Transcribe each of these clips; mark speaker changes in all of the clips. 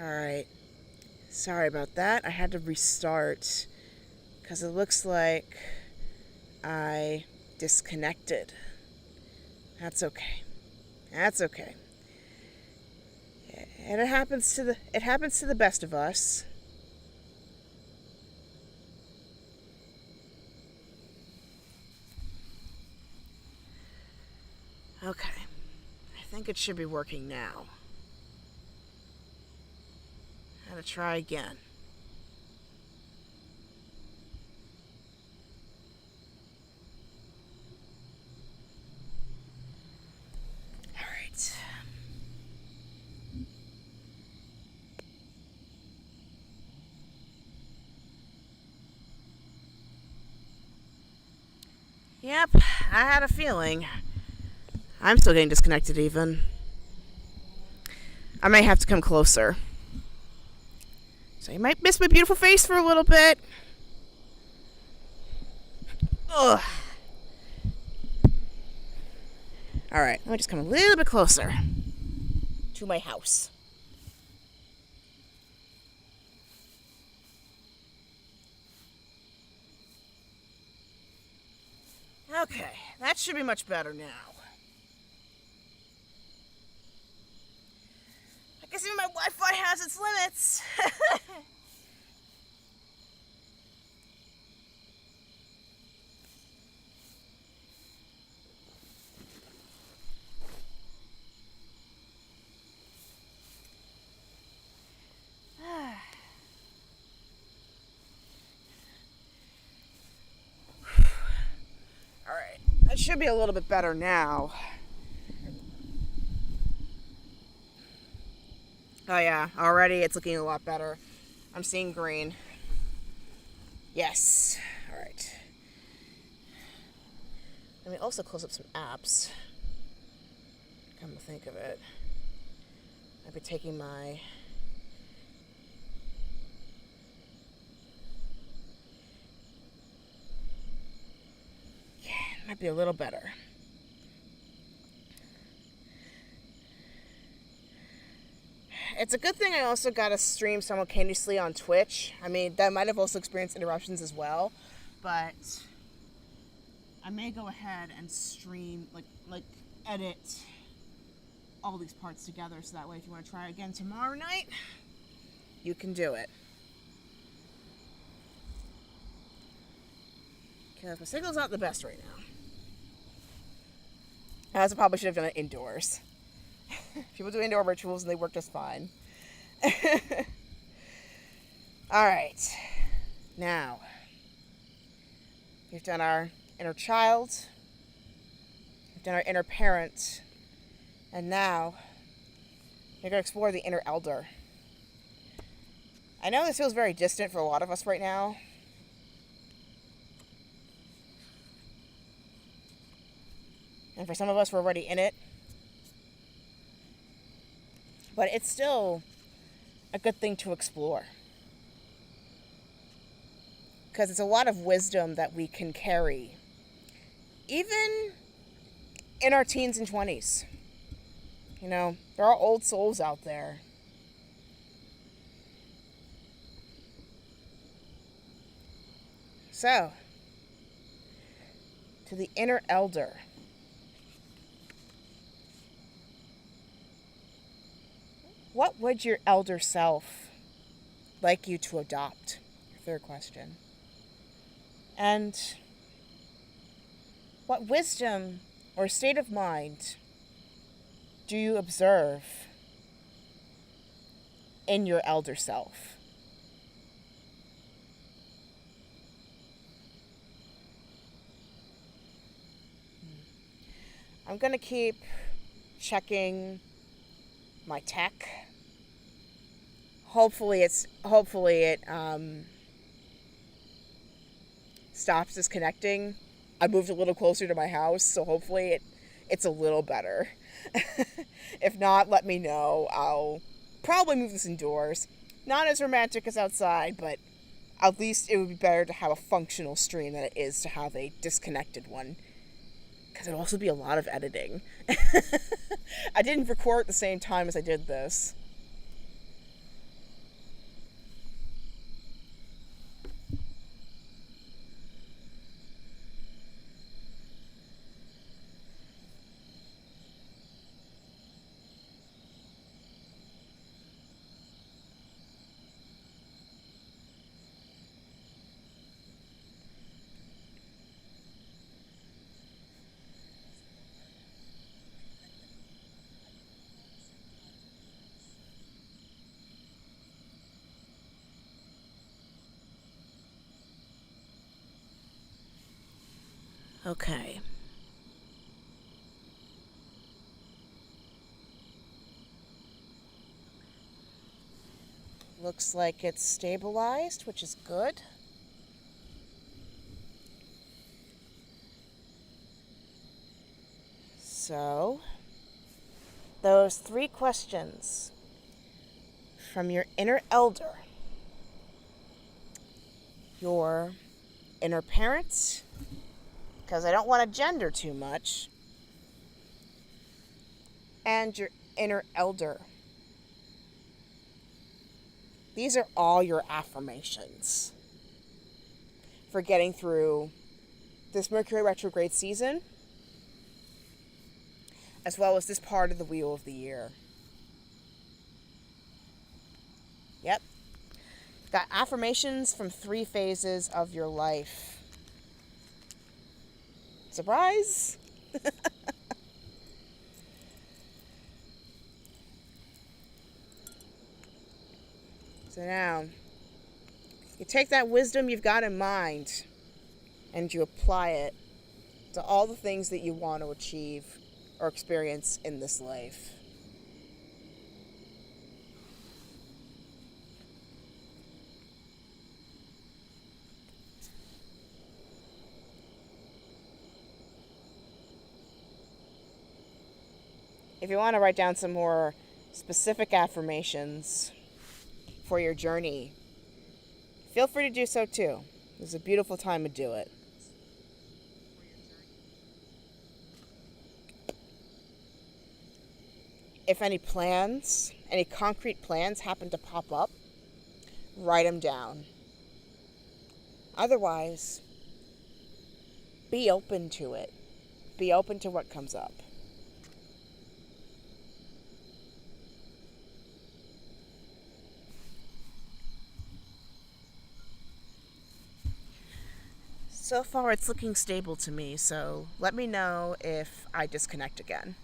Speaker 1: Alright. Sorry about that. I had to restart because it looks like I disconnected. That's okay. That's okay. And it happens to the best of us. Okay. I think it should be working now. Gotta try again. Alright. Yep, I had a feeling. I'm still getting disconnected even. I may have to come closer. So you might miss my beautiful face for a little bit. Ugh. Alright, let me just come a little bit closer to my house. Okay, that should be much better now. I guess even my Wi-Fi has its limits. Alright, that should be a little bit better now. Oh yeah, already it's looking a lot better. I'm seeing green. Yes. Alright. Let me also close up some apps. Come to think of it. I'd be taking my... Yeah, it might be a little better. It's a good thing I also got to stream simultaneously on Twitch. I mean, that might have also experienced interruptions as well, but I may go ahead and stream, like edit all these parts together, so that way if you want to try again tomorrow night, you can do it. Because my signal's not the best right now. I also probably should have done it indoors. People do indoor rituals and they work just fine. Alright. Now, we've done our inner child. We've done our inner parent. And now, we're going to explore the inner elder. I know this feels very distant for a lot of us right now. And for some of us, we're already in it. But it's still a good thing to explore. Because it's a lot of wisdom that we can carry. Even in our teens and 20s. You know, there are old souls out there. So, to the inner elder. What would your elder self like you to adopt? Third question. And what wisdom or state of mind do you observe in your elder self? I'm going to keep checking my tech. Hopefully it stops disconnecting. I moved a little closer to my house, so hopefully it's a little better. If not, let me know. I'll probably move this indoors. Not as romantic as outside, but at least it would be better to have a functional stream than it is to have a disconnected one. Because it'd also be a lot of editing. I didn't record at the same time as I did this. Okay. Looks like it's stabilized, which is good. So, those 3 questions from your inner elder, your inner parent, because I don't want to gender too much, and your inner elder. These are all your affirmations for getting through this Mercury retrograde season, as well as this part of the wheel of the year. Yep. Got affirmations from 3 phases of your life. Surprise! So now, you take that wisdom you've got in mind and you apply it to all the things that you want to achieve or experience in this life. If you want to write down some more specific affirmations for your journey, feel free to do so too. It's a beautiful time to do it. If any plans, any concrete plans happen to pop up, write them down. Otherwise, be open to it. Be open to what comes up. So far, it's looking stable to me, so let me know if I disconnect again.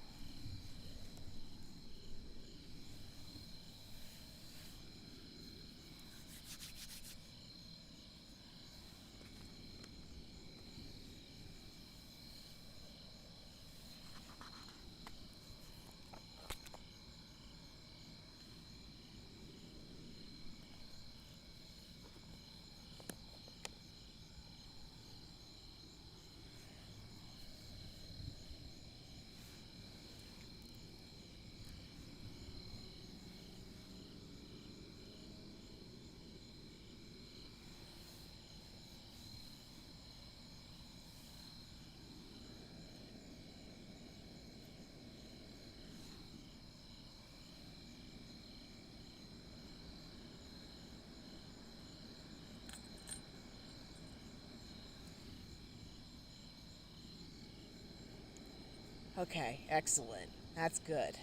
Speaker 1: Okay, excellent. That's good.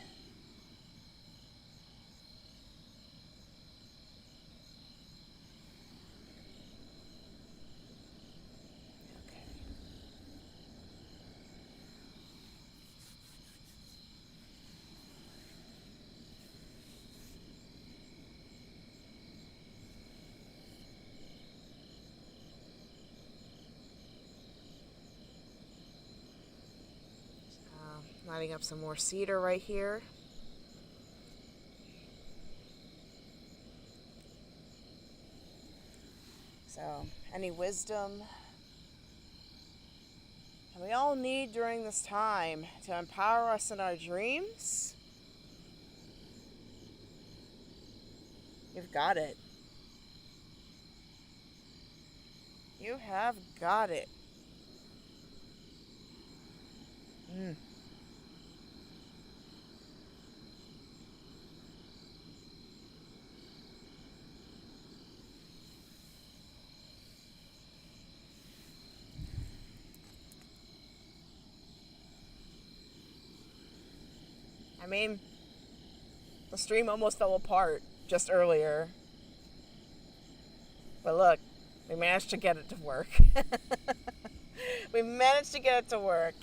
Speaker 1: Okay. Lighting up some more cedar right here. So, any wisdom that we all need during this time to empower us in our dreams? You've got it. You have got it. I mean, the stream almost fell apart just earlier. But look, we managed to get it to work. We managed to get it to work.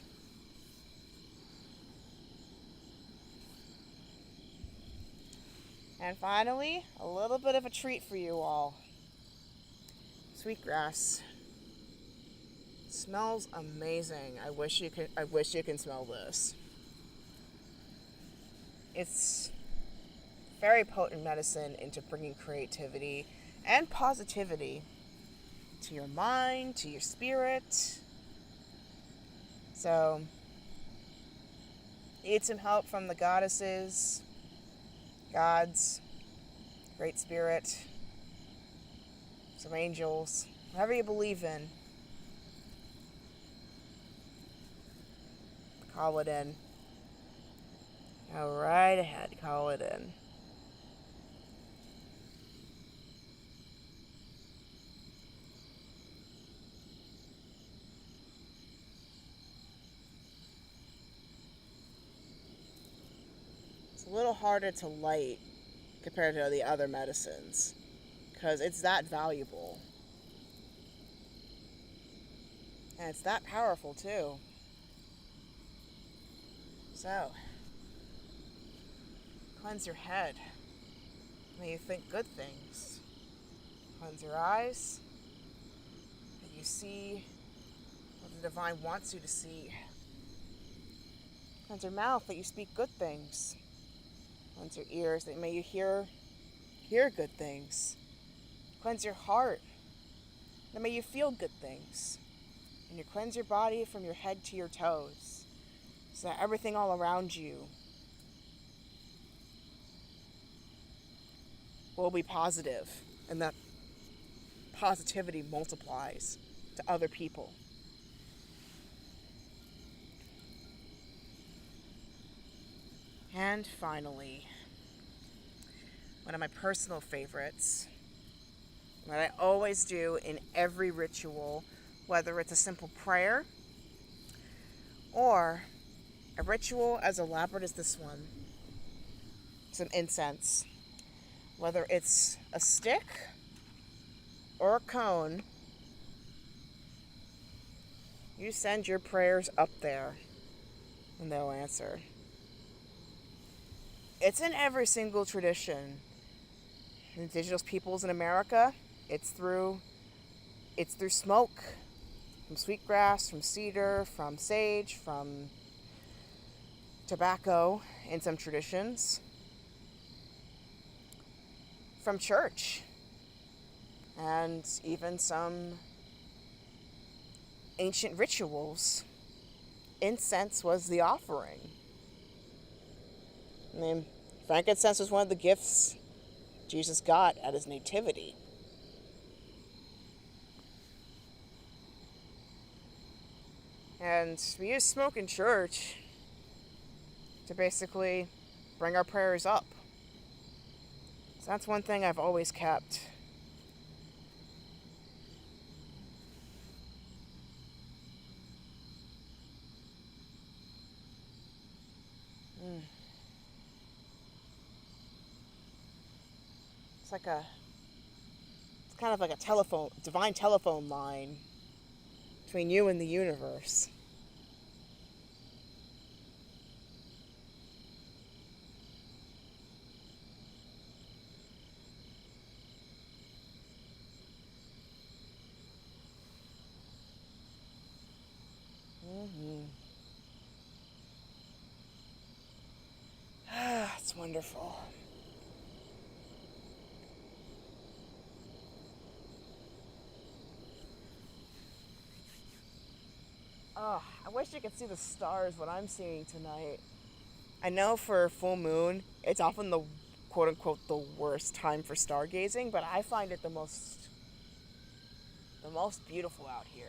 Speaker 1: And finally, a little bit of a treat for you all. Sweetgrass. It smells amazing. I wish you can smell this. It's very potent medicine into bringing creativity and positivity to your mind, to your spirit. So, need some help from the goddesses, gods, Great Spirit, some angels, whatever you believe in. Call it in. Go right ahead, call it in. It's a little harder to light compared to the other medicines because it's that valuable. And it's that powerful too. So, cleanse your head. May you think good things. Cleanse your eyes. That you see what the divine wants you to see. Cleanse your mouth that you speak good things. Cleanse your ears that may you hear good things. Cleanse your heart that may you feel good things. And you cleanse your body from your head to your toes so that everything all around you will be positive and that positivity multiplies to other people. And finally, one of my personal favorites, what I always do in every ritual, whether it's a simple prayer or a ritual as elaborate as this one, some incense, whether it's a stick or a cone, you send your prayers up there and they'll answer. It's in every single tradition. Indigenous peoples in America, it's through smoke, from sweetgrass, from cedar, from sage, from tobacco in some traditions, from church, and even some ancient rituals. Incense was the offering. I mean, frankincense was one of the gifts Jesus got at his nativity. And we use smoke in church to basically bring our prayers up. So that's one thing I've always kept. It's kind of like a divine telephone line between you and the universe. It's wonderful. Oh, I wish you could see the stars, what I'm seeing tonight. I know for full moon, it's often the quote-unquote the worst time for stargazing, but I find it the most beautiful out here.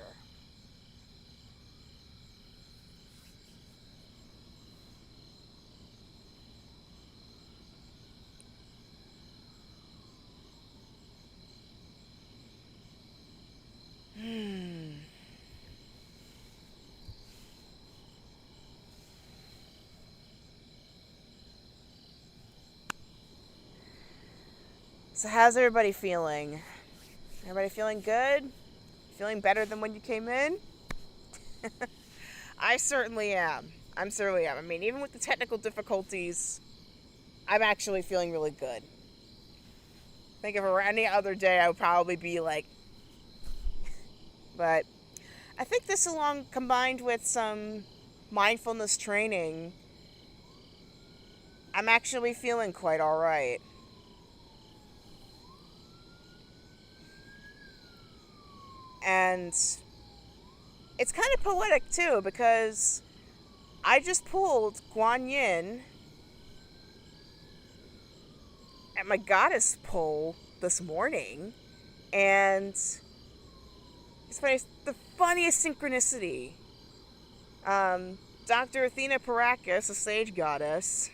Speaker 1: So how's everybody feeling? Everybody feeling good? Feeling better than when you came in? I certainly am. I mean, even with the technical difficulties, I'm actually feeling really good. I think if it were any other day, I would probably be like... But I think this, along combined with some mindfulness training, I'm actually feeling quite alright. And it's kind of poetic too, because I just pulled Guan Yin at my goddess pull this morning, and it's funny, it's the funniest synchronicity. Dr. Athena Paracus, a sage goddess,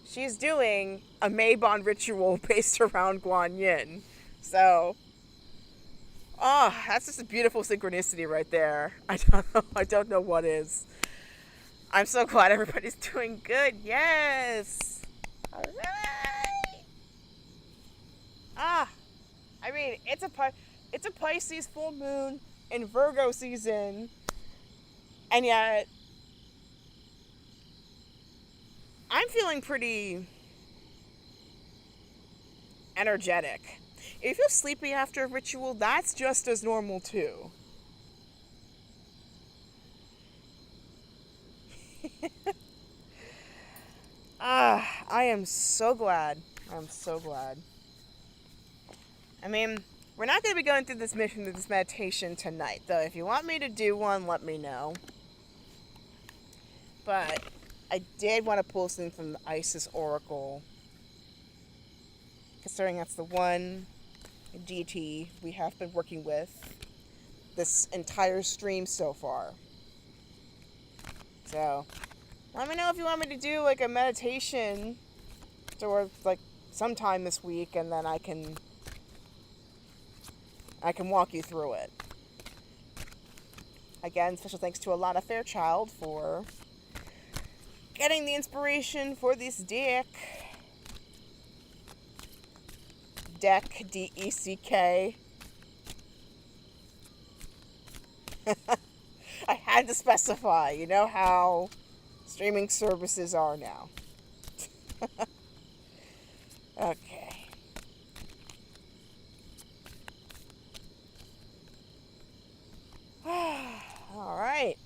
Speaker 1: she's doing a Maybon ritual based around Guan Yin. So, that's just a beautiful synchronicity right there. I don't know what is. I'm so glad everybody's doing good. Yes. All right. I mean, it's a Pisces full moon in Virgo season, and yet I'm feeling pretty energetic. If you feel sleepy after a ritual, that's just as normal too. I am so glad. I'm so glad. I mean, we're not going to be going through this meditation tonight, though. If you want me to do one, let me know. But I did want to pull something from the Isis Oracle, considering that's the one deity we have been working with this entire stream so far. So, let me know if you want me to do like a meditation or like sometime this week, and then I can walk you through it. Again, special thanks to Alana Fairchild for getting the inspiration for this deck. Deck, D-E-C-K. I had to specify, you know how streaming services are now. Okay. Alright.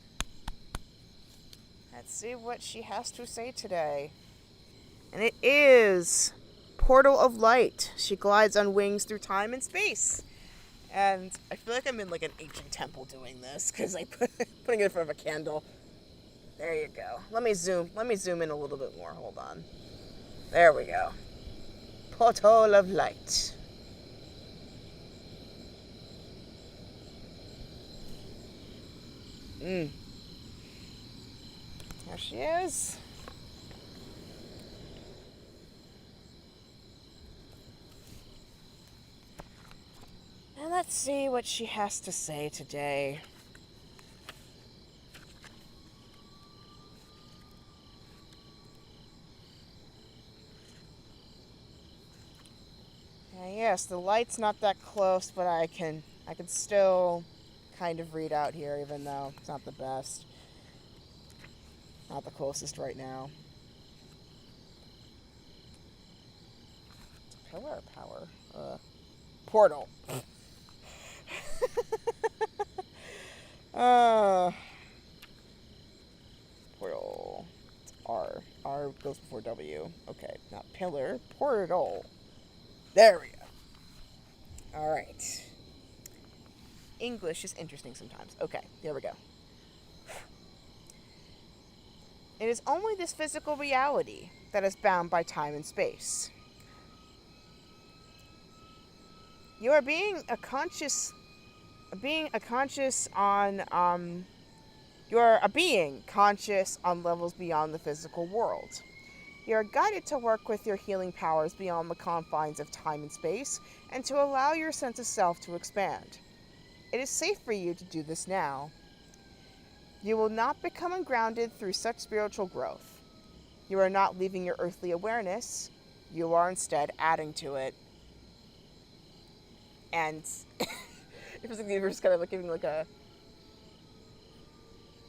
Speaker 1: Let's see what she has to say today. And it is Portal of Light. She glides on wings through time and space. And I feel like I'm in like an ancient temple doing this, because I putting it in front of a candle. There you go. Let me zoom in a little bit more. Hold on. There we go. Portal of Light. There she is. And let's see what she has to say today. Yes, the light's not that close, but I can still kind of read out here, even though it's not the best. Not the closest right now. It's a pillar of power. Portal. Portal. It's R. R goes before W. Okay, not pillar. Portal. There we go. Alright. English is interesting sometimes. Okay, here we go. It is only this physical reality that is bound by time and space. You are being a conscious on levels beyond the physical world. You are guided to work with your healing powers beyond the confines of time and space, and to allow your sense of self to expand. It is safe for you to do this now. You will not become ungrounded through such spiritual growth. You are not leaving your earthly awareness. You are instead adding to it. And it was like the universe kind of like giving like a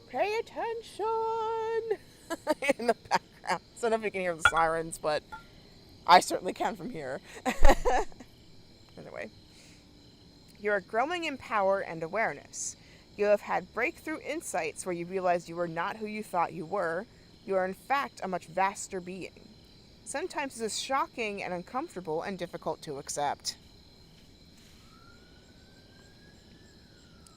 Speaker 1: pay attention in the background. I don't know if you can hear the sirens, but I certainly can from here. Anyway. You are growing in power and awareness. You have had breakthrough insights where you realize you are not who you thought you were. You are in fact a much vaster being. Sometimes this is shocking and uncomfortable and difficult to accept.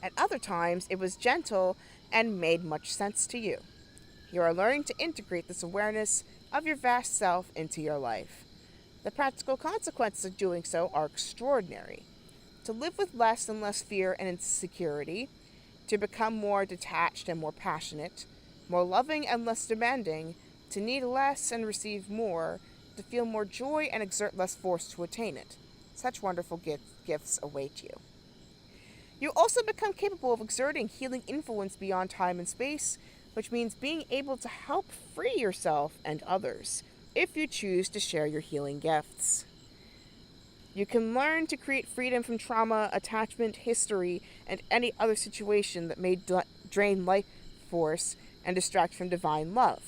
Speaker 1: At other times, it was gentle and made much sense to you. You are learning to integrate this awareness of your vast self into your life. The practical consequences of doing so are extraordinary. To live with less and less fear and insecurity, to become more detached and more passionate, more loving and less demanding, to need less and receive more, to feel more joy and exert less force to attain it. Such wonderful gifts await you. You also become capable of exerting healing influence beyond time and space, which means being able to help free yourself and others, if you choose to share your healing gifts. You can learn to create freedom from trauma, attachment, history, and any other situation that may drain life force and distract from divine love,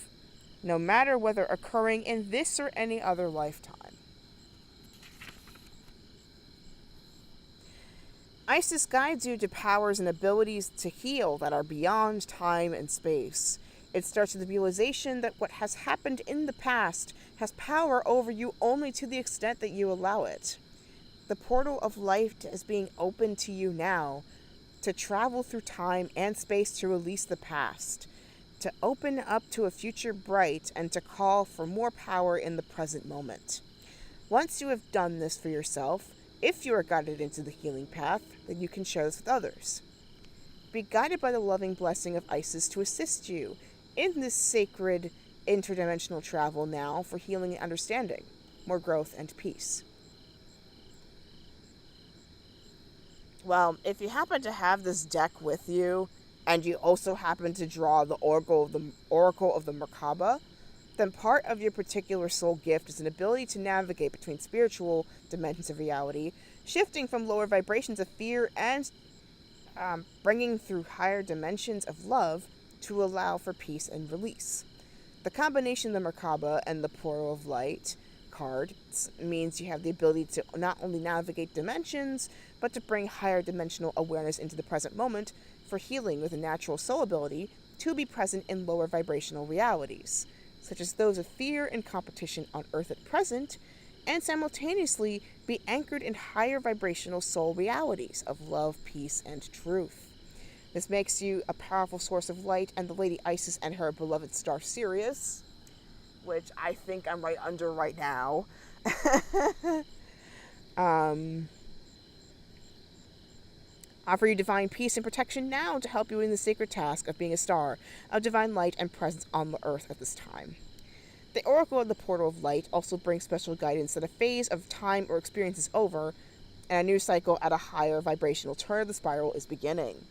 Speaker 1: no matter whether occurring in this or any other lifetime. Isis guides you to powers and abilities to heal that are beyond time and space. It starts with the realization that what has happened in the past has power over you only to the extent that you allow it. The portal of life is being opened to you now, to travel through time and space to release the past, to open up to a future bright, and to call for more power in the present moment. Once you have done this for yourself, if you are guided into the healing path, then you can share this with others. Be guided by the loving blessing of Isis to assist you in this sacred interdimensional travel now for healing and understanding, more growth and peace. Well, if you happen to have this deck with you, and you also happen to draw the Oracle of the Merkaba, then part of your particular soul gift is an ability to navigate between spiritual dimensions of reality, shifting from lower vibrations of fear and bringing through higher dimensions of love to allow for peace and release. The combination of the Merkaba and the Portal of Light card means you have the ability to not only navigate dimensions, but to bring higher dimensional awareness into the present moment for healing with a natural soul ability to be present in lower vibrational realities, such as those of fear and competition on Earth at present, and simultaneously be anchored in higher vibrational soul realities of love, peace, and truth. This makes you a powerful source of light, and the Lady Isis and her beloved star Sirius, which I think I'm right under right now, offer you divine peace and protection now to help you in the sacred task of being a star of divine light and presence on the earth at this time. The Oracle of the Portal of Light also brings special guidance that a phase of time or experience is over, and a new cycle at a higher vibrational turn of the spiral is beginning.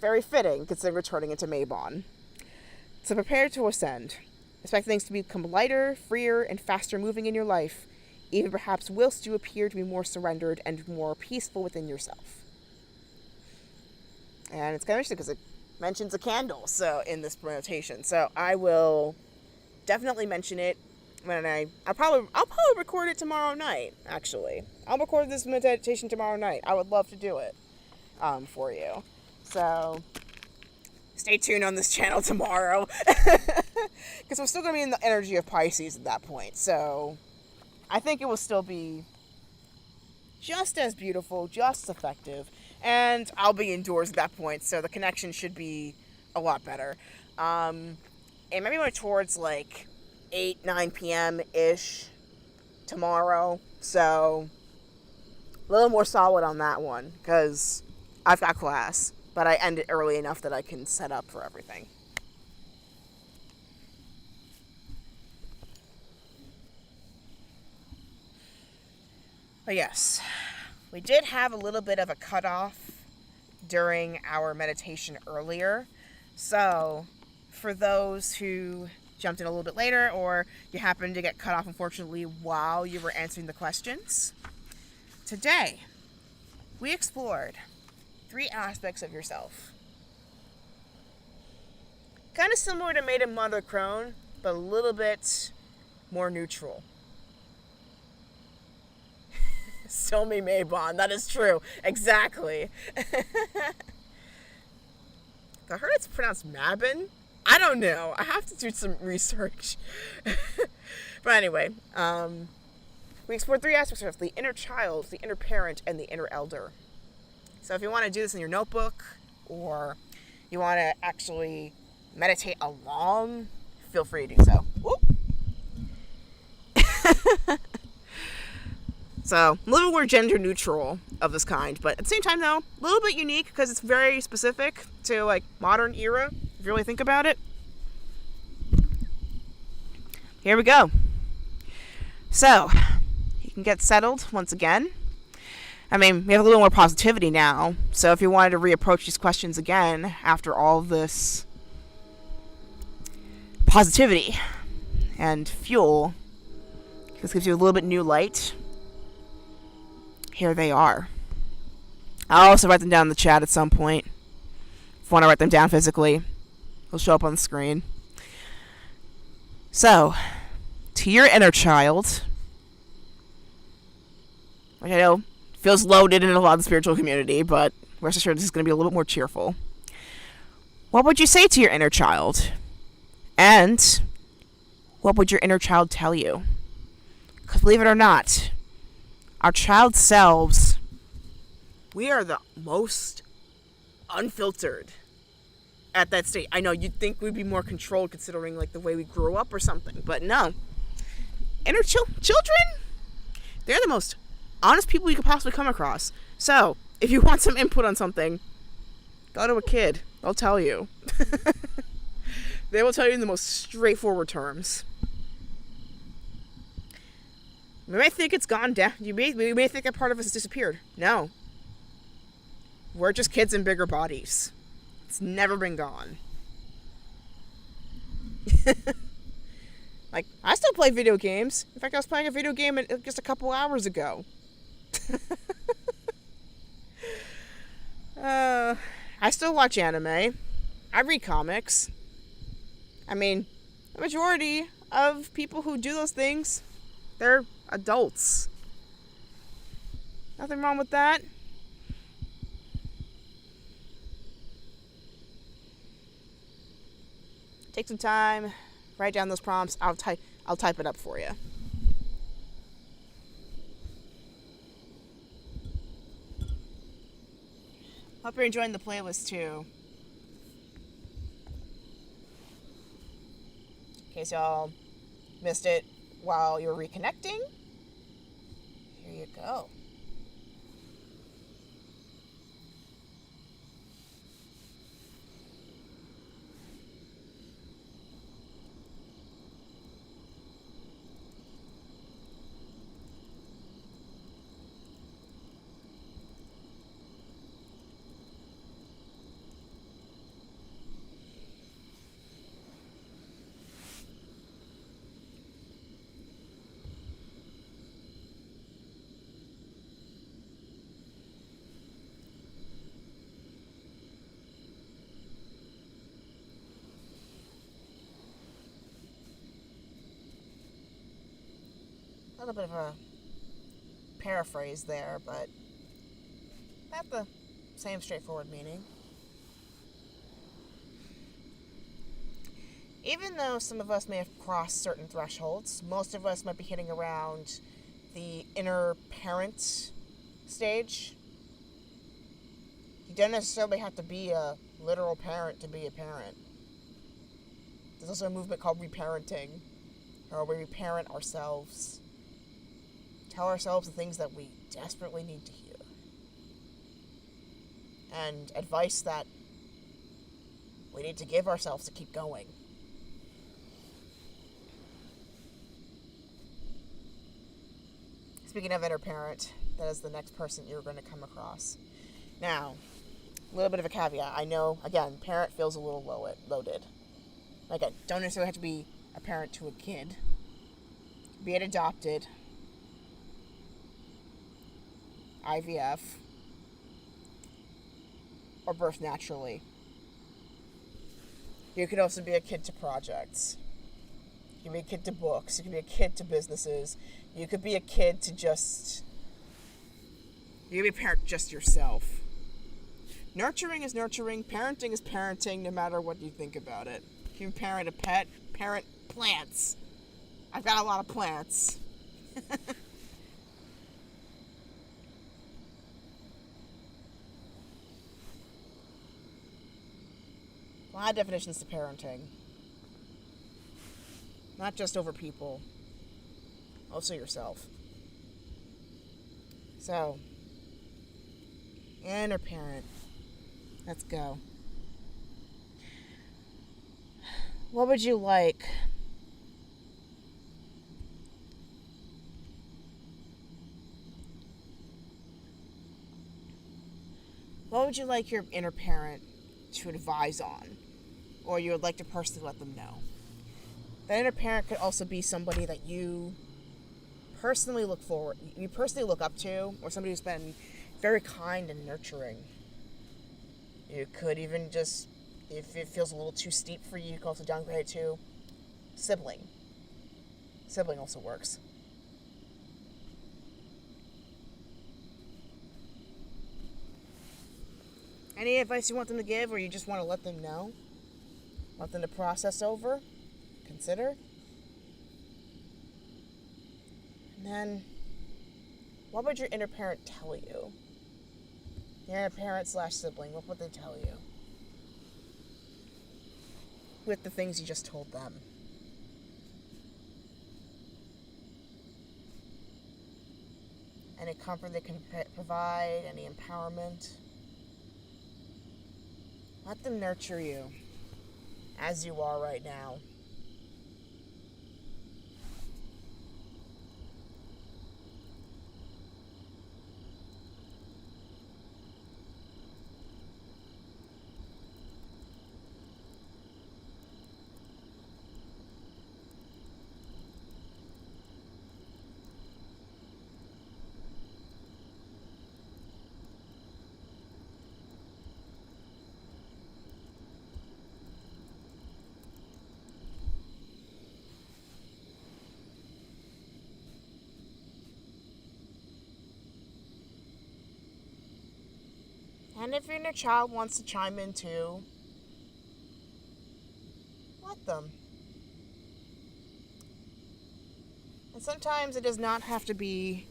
Speaker 1: Very fitting, considering we're turning into Mabon. So prepare to ascend. Expect things to become lighter, freer, and faster moving in your life, even perhaps whilst you appear to be more surrendered and more peaceful within yourself. And it's kind of interesting because it mentions a candle in this notation. So I will definitely mention it when I'll probably record it tomorrow night, actually. I'll record this meditation tomorrow night. I would love to do it for you. So stay tuned on this channel tomorrow. Because we're still going to be in the energy of Pisces at that point. So I think it will still be just as beautiful, just as effective. And I'll be indoors at that point, so the connection should be a lot better. And maybe more towards like 8, 9 p.m.-ish tomorrow. So a little more solid on that one, because I've got class. But I end it early enough that I can set up for everything. But yes, we did have a little bit of a cutoff during our meditation earlier. So for those who jumped in a little bit later, or you happened to get cut off, unfortunately, while you were answering the questions, today we explored 3 aspects of yourself. Kind of similar to Maiden Mother Crone, but a little bit more neutral. Still me, Maybon. That is true. Exactly. I heard it's pronounced Mabin. I don't know. I have to do some research. But anyway, we explored 3 aspects of the inner child, the inner parent, and the inner elder. So if you want to do this in your notebook, or you want to actually meditate along, feel free to do so. So, a little more gender neutral of this kind, but at the same time, though, a little bit unique because it's very specific to, like, modern era, if you really think about it. Here we go. So, you can get settled once again. I mean, we have a little more positivity now, so if you wanted to reapproach these questions again after all this positivity and fuel, this gives you a little bit new light. Here they are. I'll also write them down in the chat at some point. If you want to write them down physically, they'll show up on the screen. So, to your inner child, which I know feels loaded in a lot of the spiritual community, but rest assured this is going to be a little bit more cheerful. What would you say to your inner child? And what would your inner child tell you? Because believe it or not, our child selves, we are the most unfiltered at that state. I know you'd think we'd be more controlled considering like the way we grew up or something, but no. Inner children, they're the most honest people you could possibly come across. So, if you want some input on something, go to a kid. They'll tell you. They will tell you in the most straightforward terms. We may think it's gone down. We may think that part of us has disappeared. No. We're just kids in bigger bodies. It's never been gone. Like, I still play video games. In fact, I was playing a video game just a couple hours ago. I still watch anime. I read comics. I mean, the majority of people who do those things, they're adults. Nothing wrong with that. Take some time, write down those prompts. I'll type it up for you. Hope you're enjoying the playlist too. In case y'all missed it while you were reconnecting, here you go. A little bit of a paraphrase there, but not the same straightforward meaning. Even though some of us may have crossed certain thresholds, most of us might be hitting around the inner parent stage. You don't necessarily have to be a literal parent to be a parent. There's also a movement called reparenting, or we reparent ourselves. Tell ourselves the things that we desperately need to hear. And advice that we need to give ourselves to keep going. Speaking of inner parent, that is the next person you're going to come across. Now, a little bit of a caveat. I know, again, parent feels a little loaded. Again, don't necessarily have to be a parent to a kid. Be it adopted, IVF, or birth naturally. You could also be a kid to projects. You can be a kid to books. You can be a kid to businesses. You could be a kid to just You can be a parent just yourself. Nurturing is nurturing. Parenting is parenting, no matter what you think about it. You can parent a pet. Parent plants. I've got a lot of plants. A lot of definitions to parenting. Not just over people. Also yourself. So, inner parent. Let's go. What would you like? What would you like your inner parent to advise on? Or you would like to personally let them know? That inner parent could also be somebody that you personally look up to, or somebody who's been very kind and nurturing. You could even just, if it feels a little too steep for you, you could also downgrade it to sibling. Sibling also works. Any advice you want them to give, or you just want to let them know? Want them to process over? Consider? And then, what would your inner parent tell you? Your inner parent / sibling, what would they tell you? With the things you just told them. Any comfort they can provide, any empowerment. Let them nurture you as you are right now. And if your inner child wants to chime in too, let them. And sometimes it does not have to be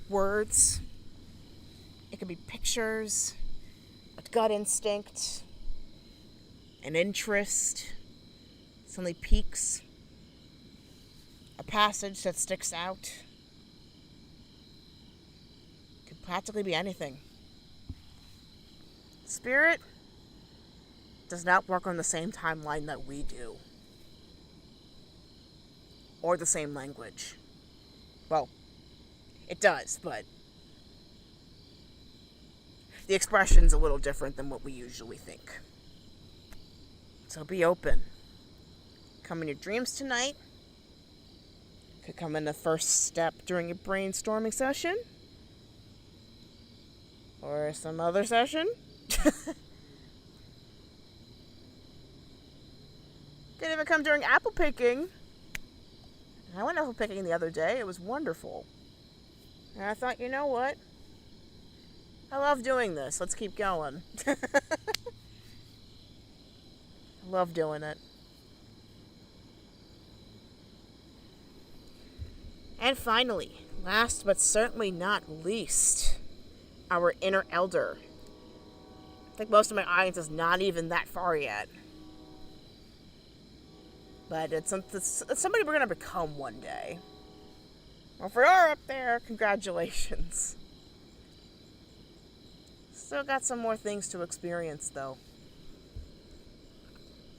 Speaker 1: words. It can be pictures, a gut instinct, an interest, suddenly peaks, a passage that sticks out. It could practically be anything. Spirit does not work on the same timeline that we do. Or the same language. Well, it does, but the expression's a little different than what we usually think. So be open. Come in your dreams tonight. Could come in the first step during a brainstorming session. Or some other session. Didn't even come during apple picking. I went apple picking the other day. It was wonderful. And I thought, you know what? I love doing this. Let's keep going. I love doing it. And finally, last but certainly not least, our inner elder. I think most of my audience is not even that far yet. But it's somebody we're going to become one day. Well, if we are up there, congratulations. Still got some more things to experience, though.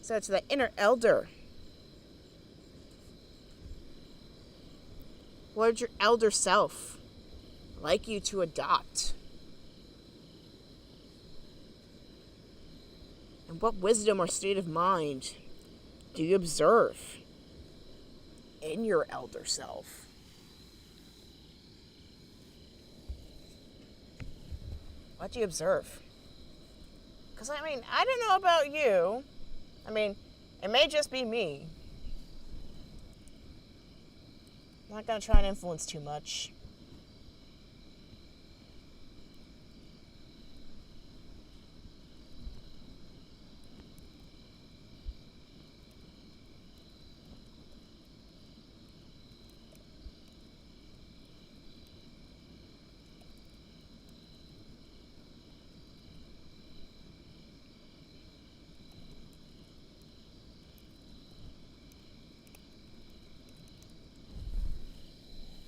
Speaker 1: So it's the inner elder. What would your elder self like you to adopt? And what wisdom or state of mind do you observe in your elder self? What do you observe? Because, I don't know about you. It may just be me. I'm not going to try and influence too much.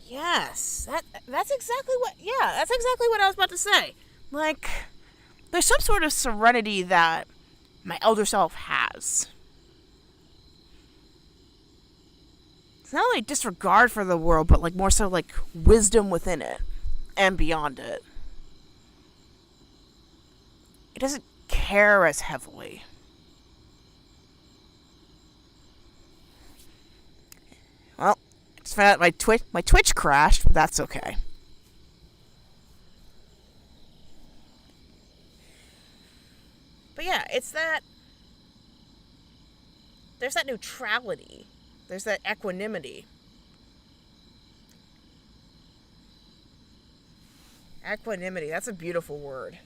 Speaker 1: Yes, that's exactly what. Yeah, that's exactly what I was about to say. Like, there's some sort of serenity that my elder self has. It's not only disregard for the world, but like more so like wisdom within it and beyond it. It doesn't care as heavily. Well, just found out my Twitch crashed, but that's okay. But yeah, it's that there's that neutrality. There's that equanimity. Equanimity, that's a beautiful word.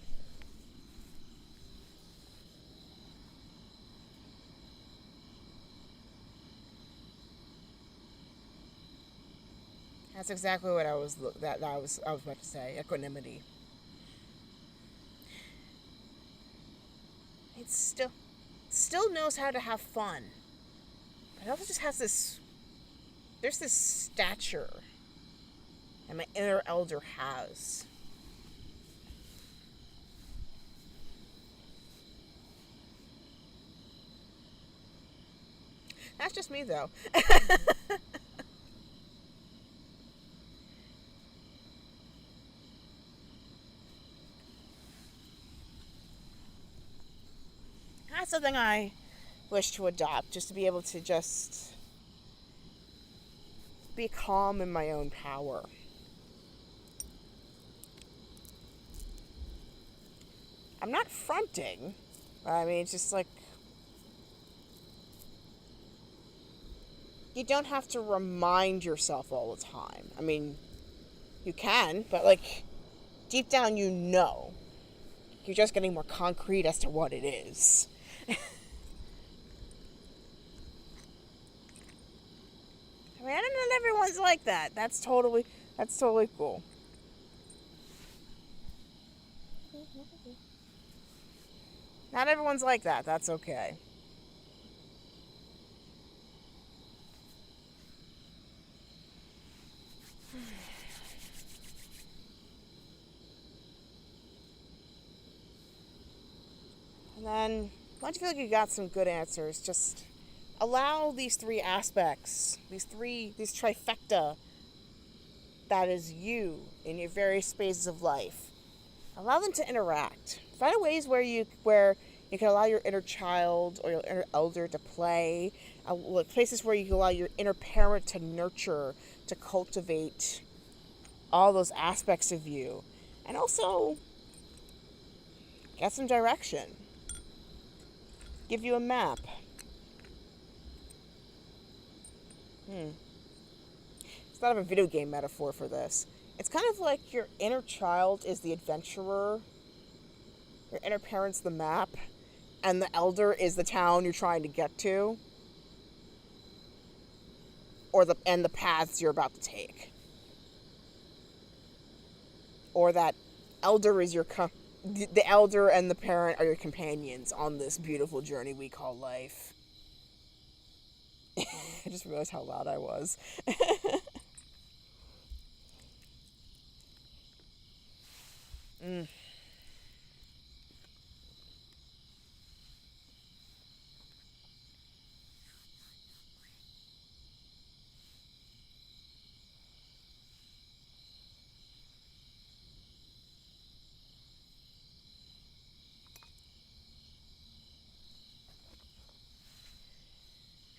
Speaker 1: That's exactly what I was about to say. Equanimity. It still knows how to have fun. But it also just has this there's this stature that my inner elder has. That's just me though. That's something I wish to adopt, just to be able to just be calm in my own power. I'm not fronting. I mean, it's just like you don't have to remind yourself all the time. I mean, you can, but like deep down you know. You're just getting more concrete as to what it is. I mean, I don't know that everyone's like that. That's totally cool. Not everyone's like that. That's okay. And then, once you feel like you got some good answers, just allow these three aspects, these trifecta that is you in your various phases of life. Allow them to interact. Find ways where you can allow your inner child or your inner elder to play. Places where you can allow your inner parent to nurture, to cultivate all those aspects of you. And also, get some direction. Give you a map. It's not a video game metaphor for this. It's kind of like your inner child is the adventurer, your inner parent's the map, and the elder is the town you're trying to get to, and the paths you're about to take. Or that elder is the elder and the parent are your companions on this beautiful journey we call life. I just realized how loud I was. mm.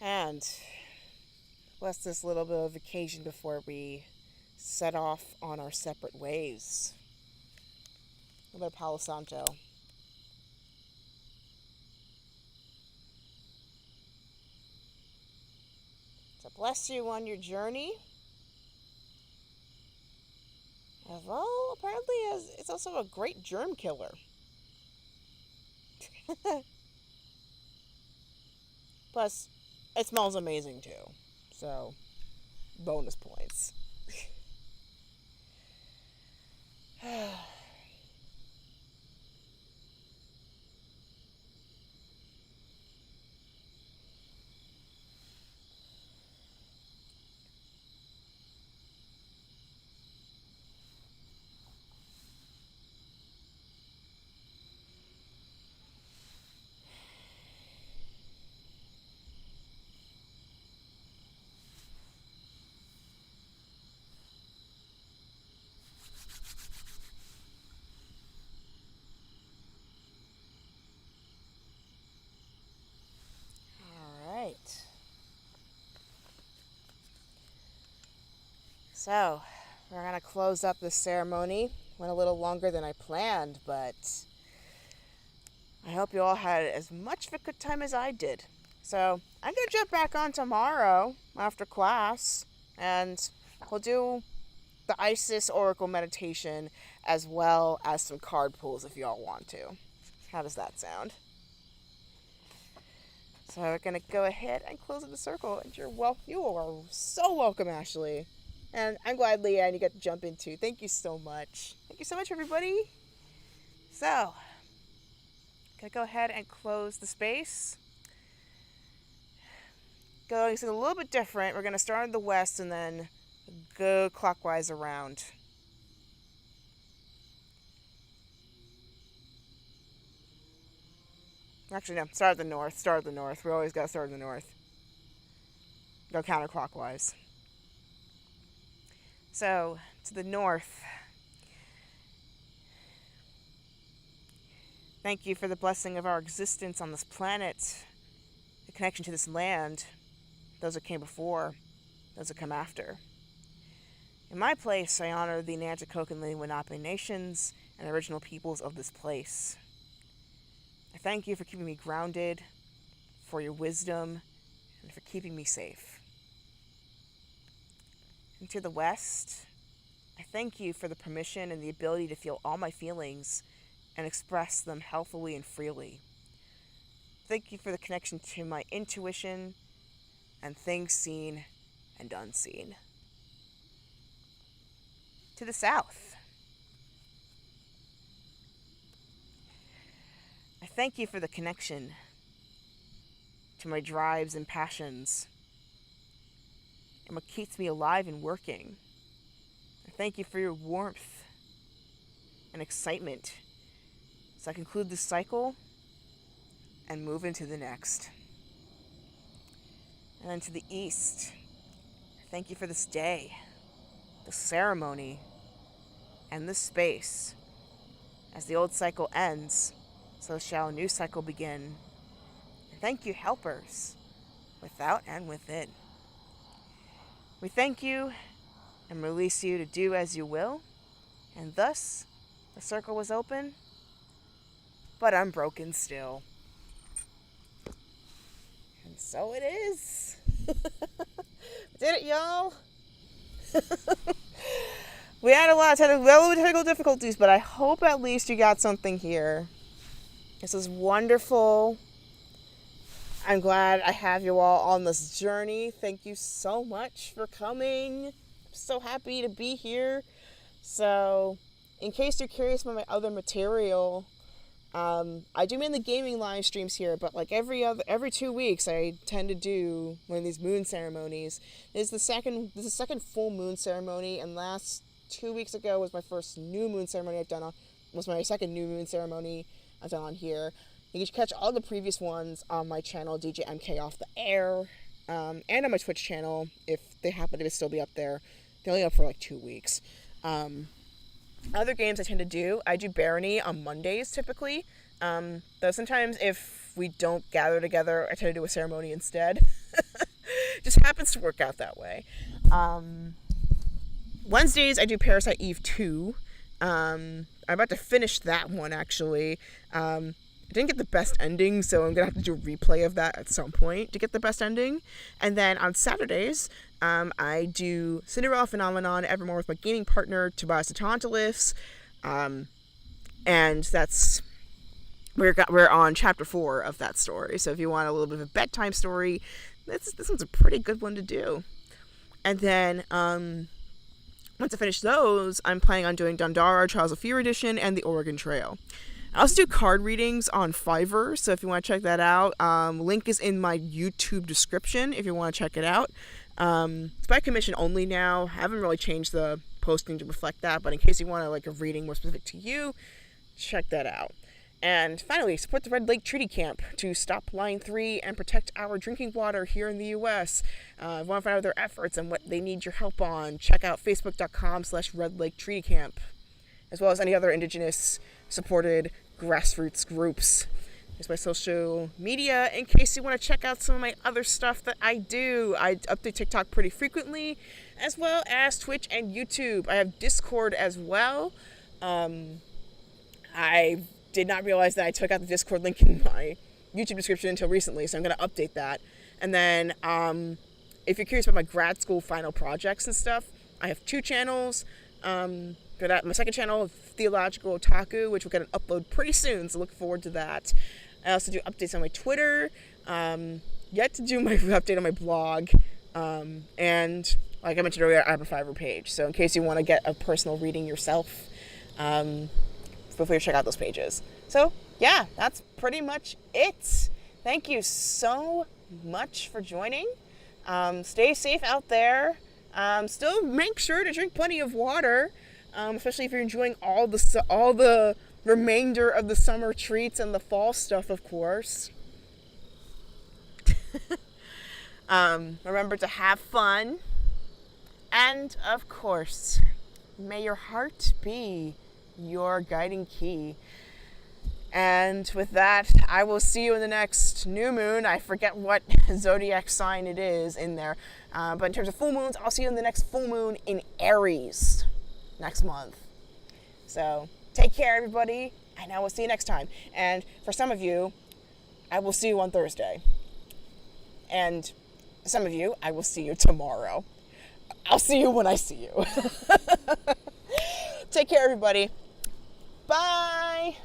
Speaker 1: And what's this little bit of vacation before we set off on our separate ways? A little bit of Palo Santo. To bless you on your journey. As well, apparently it's also a great germ killer. Plus, it smells amazing too. So, bonus points. So, we're going to close up this ceremony. Went a little longer than I planned, but I hope you all had as much of a good time as I did. So, I'm going to jump back on tomorrow after class, and we'll do the Isis Oracle meditation as well as some card pulls if you all want to. How does that sound? So we're going to go ahead and close in the circle, and you are so welcome, Ashley. And I'm glad, Leanne, you got to jump in too. Thank you so much. Thank you so much, everybody. So, gonna go ahead and close the space. Going something a little bit different. We're gonna start in the west and then go clockwise around. Actually, no. Start at the north. We always gotta start in the north. Go counterclockwise. So, to the north. Thank you for the blessing of our existence on this planet, the connection to this land, those that came before, those that come after. In my place, I honor the Nanticoke and Lenape nations and original peoples of this place. I thank you for keeping me grounded, for your wisdom, and for keeping me safe. And to the west, I thank you for the permission and the ability to feel all my feelings and express them healthily and freely. Thank you for the connection to my intuition and things seen and unseen. To the south, I thank you for the connection to my drives and passions and what keeps me alive and working. I thank you for your warmth and excitement as I conclude this cycle and move into the next. And then to the east, thank you for this day, the ceremony, and this space. As the old cycle ends, so shall a new cycle begin. And thank you, helpers, without and within. We thank you and release you to do as you will, and thus the circle was open, but unbroken still. And so it is. Did it, y'all? We had a lot of technical difficulties, but I hope at least you got something here. This is wonderful. I'm glad I have you all on this journey. Thank you so much for coming. I'm so happy to be here. So, in case you're curious about my other material, I do mainly gaming live streams here, but like every 2 weeks, I tend to do one of these moon ceremonies. This is the second full moon ceremony, and last 2 weeks ago was my first new moon ceremony was my second new moon ceremony I've done on here. You can catch all the previous ones on my channel, DJ MK Off the Air, and on my Twitch channel if they happen to still be up there. They're only up for like 2 weeks. Other games I do Barony on Mondays typically. Though sometimes if we don't gather together, I tend to do a ceremony instead. Just happens to work out that way. Wednesdays I do Parasite Eve 2. I'm about to finish that one actually. I didn't get the best ending, so I'm going to have to do a replay of that at some point to get the best ending. And then on Saturdays, I do Cinderella Phenomenon Evermore with my gaming partner, Tobias the Tantalus. And that's... We're on chapter 4 of that story. So if you want a little bit of a bedtime story, this one's a pretty good one to do. And then... once I finish those, I'm planning on doing Dandara, Trials of Fear Edition, and the Oregon Trail. I also do card readings on Fiverr, so if you want to check that out, link is in my YouTube description if you want to check it out. It's by commission only now. I haven't really changed the posting to reflect that, but in case you want a reading more specific to you, check that out. And finally, support the Red Lake Treaty Camp to stop Line 3 and protect our drinking water here in the U.S. If you want to find out their efforts and what they need your help on, check out facebook.com/Red Lake Treaty Camp, as well as any other Indigenous supported grassroots groups. Here's my social media in case you want to check out some of my other stuff that I do. I update TikTok pretty frequently, as well as Twitch and YouTube. I have Discord as well. I did not realize that I took out the Discord link in my YouTube description until recently, so I'm going to update that. And then if you're curious about my grad school final projects and stuff, I have 2 channels. My second channel, Theological, Otaku, which will get an upload pretty soon, so look forward to that. I also do updates on my Twitter. Yet to do my update on my blog. And like I mentioned earlier, I have a Fiverr page. So in case you want to get a personal reading yourself, feel free to check out those pages. So yeah, that's pretty much it. Thank you so much for joining. Stay safe out there. Still make sure to drink plenty of water, especially if you're enjoying all the remainder of the summer treats and the fall stuff, of course. Remember to have fun. And, of course, may your heart be your guiding key. And with that, I will see you in the next new moon. I forget what zodiac sign it is in there. But in terms of full moons, I'll see you in the next full moon in Aries next month. So take care, everybody, and I will see you next time. And for some of you, I will see you on Thursday. And some of you, I will see you tomorrow. I'll see you when I see you. Take care, everybody. Bye.